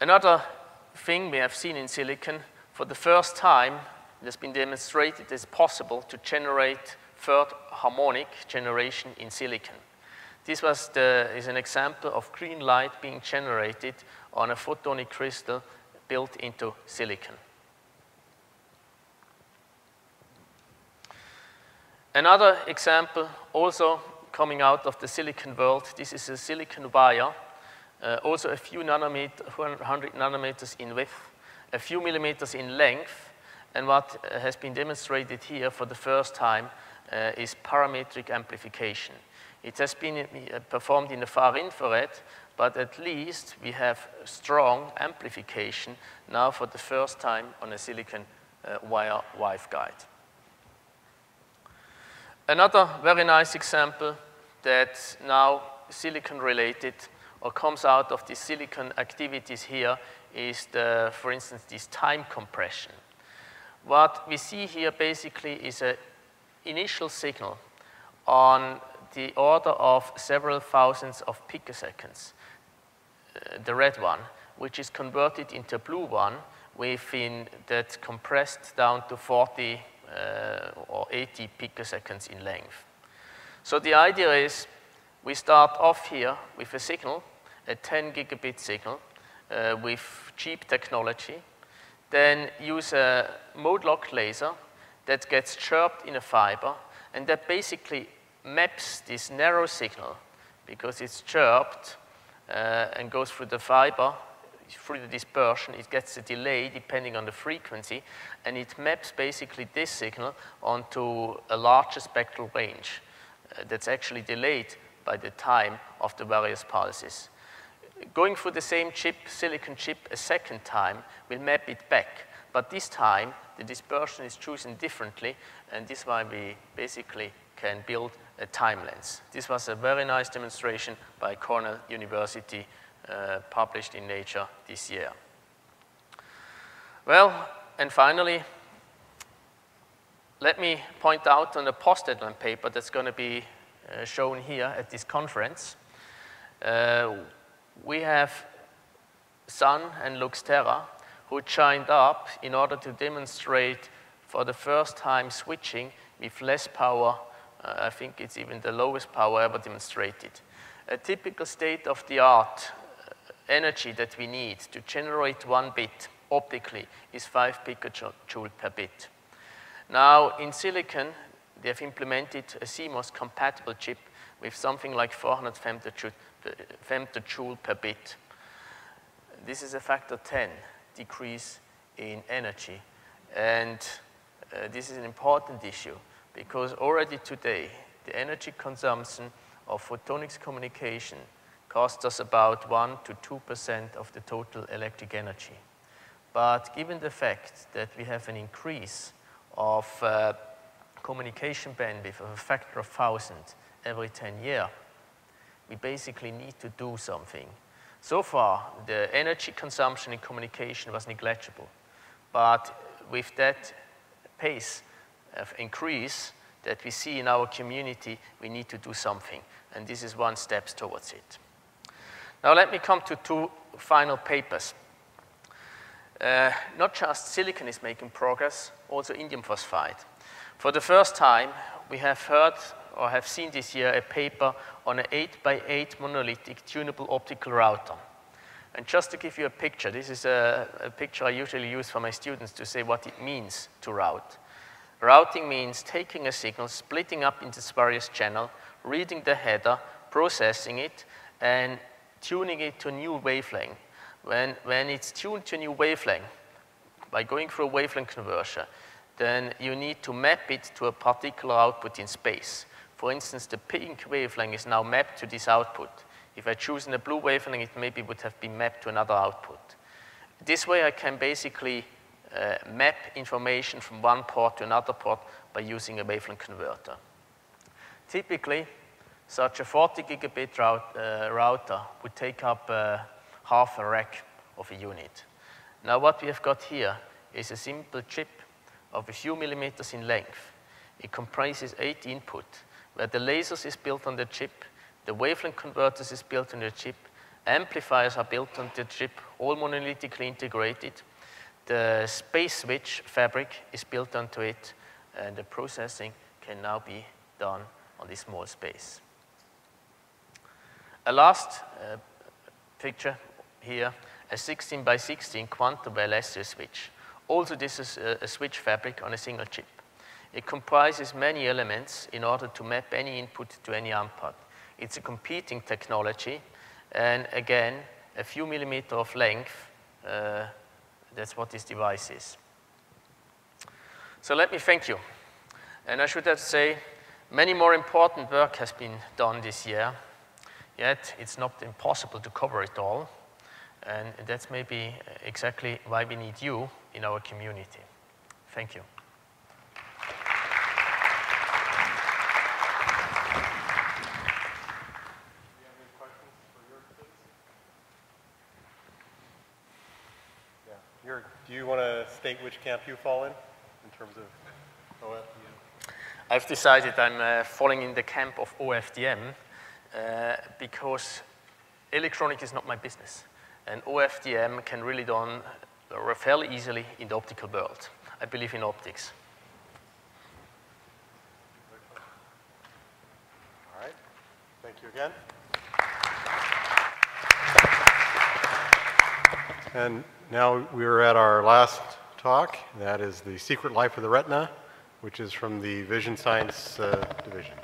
Another thing we have seen in silicon, for the first time, it has been demonstrated it's possible to generate third harmonic generation in silicon. This is an example of green light being generated on a photonic crystal built into silicon. Another example also coming out of the silicon world, this is a silicon wire, also a few nanometers, 100 nanometers in width, a few millimeters in length, and what has been demonstrated here for the first time is parametric amplification. It has been performed in the far infrared, but at least we have strong amplification now for the first time on a silicon wire waveguide. Another very nice example that now silicon related or comes out of the silicon activities here is, for instance, this time compression. What we see here basically is an initial signal on the order of several thousands of picoseconds, the red one, which is converted into a blue one within that compressed down to 40 or 80 picoseconds in length. So the idea is we start off here with a signal, a 10 gigabit signal with cheap technology, then use a mode lock laser that gets chirped in a fiber, and that basically maps this narrow signal because it's chirped and goes through the fiber, through the dispersion. It gets a delay depending on the frequency, and it maps basically this signal onto a larger spectral range that's actually delayed by the time of the various pulses. Going through the same chip, silicon chip, a second time will map it back, but this time the dispersion is chosen differently, and this is why we basically can build a time lens. This was a very nice demonstration by Cornell University, published in Nature this year. Well, and finally, let me point out on the post-deadline paper that's going to be shown here at this conference. We have Sun and Luxterra who joined up in order to demonstrate for the first time switching with less power. I think it's even the lowest power ever demonstrated. A typical state-of-the-art energy that we need to generate 1 bit optically is 5 picojoule per bit. Now, in silicon, they have implemented a CMOS-compatible chip with something like 400 femtojoule per bit. This is a factor 10 decrease in energy, and this is an important issue because already today, the energy consumption of photonics communication costs us about 1 to 2% of the total electric energy. But given the fact that we have an increase of communication bandwidth of a factor of 1,000 every 10 years, we basically need to do something. So far, the energy consumption in communication was negligible. But with that pace of increase that we see in our community, we need to do something. And this is one step towards it. Now let me come to 2 final papers. Not just silicon is making progress, also indium phosphide. For the first time, we have heard or have seen this year a paper on an 8x8 monolithic tunable optical router. And just to give you a picture, this is a picture I usually use for my students to say what it means to route. Routing means taking a signal, splitting up into various channels, reading the header, processing it, and tuning it to a new wavelength. When it's tuned to a new wavelength, by going through a wavelength converter, then you need to map it to a particular output in space. For instance, the pink wavelength is now mapped to this output. If I choose a blue wavelength, it maybe would have been mapped to another output. This way I can basically map information from one port to another port by using a wavelength converter. Typically, such a 40 gigabit router would take up half a rack of a unit. Now what we have got here is a simple chip of a few millimeters in length. It comprises 8 inputs, where the lasers is built on the chip, the wavelength converters is built on the chip, Amplifiers are built on the chip, all monolithically integrated. The space switch fabric is built onto it, and the processing can now be done on this small space. A last picture here, a 16 by 16 quantum Balester switch. Also, this is a switch fabric on a single chip. It comprises many elements in order to map any input to any output. It's a competing technology, and again, a few millimeters of length, that's what this device is. So let me thank you. And I should have to say, many more important work has been done this year, yet it's not impossible to cover it all, and that's maybe exactly why we need you in our community. Thank you. Do you want to state which camp you fall in terms of OFDM? I've decided I'm falling in the camp of OFDM because electronic is not my business. And OFDM can really done fairly easily in the optical world. I believe in optics. All right. Thank you again. And now we're at our last talk. That is The Secret Life of the Retina, which is from the Vision Science Division.